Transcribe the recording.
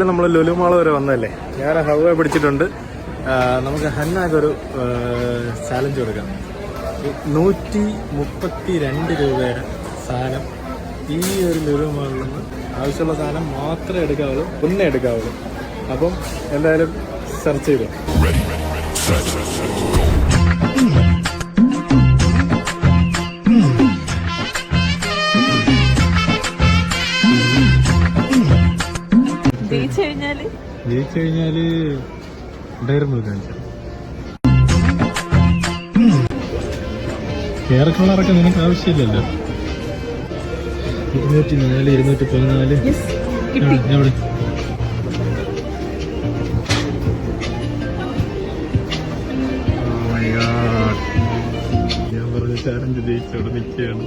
നമ്മൾ ലുലു മാൾ വരെ വന്നതല്ലേ, ഞാൻ ഹവ പിടിച്ചിട്ടുണ്ട്. നമുക്ക് ഹന്നാക്കൊരു ചാലഞ്ച് കൊടുക്കാം. 132 രൂപയുടെ സാധനം ഈ ഒരു ലുലു മാളിൽ നിന്ന് ആവശ്യമുള്ള സാധനം മാത്രമേ എടുക്കാവുള്ളൂ, ഒന്നേ എടുക്കാവുള്ളൂ. അപ്പം എന്തായാലും സെർച്ച് ചെയ്തു. ജയിച്ചു കഴിഞ്ഞാല് ഡയറി മിൽക്ക് കാണിച്ചു. ഹെയർ കളറൊക്കെ നിനക്ക് ആവശ്യമില്ലല്ലോ. 204, 214 എവിടെ? ഞാൻ പറഞ്ഞ ചാലഞ്ച് ജയിച്ചോടെ നിൽക്കുകയാണ്.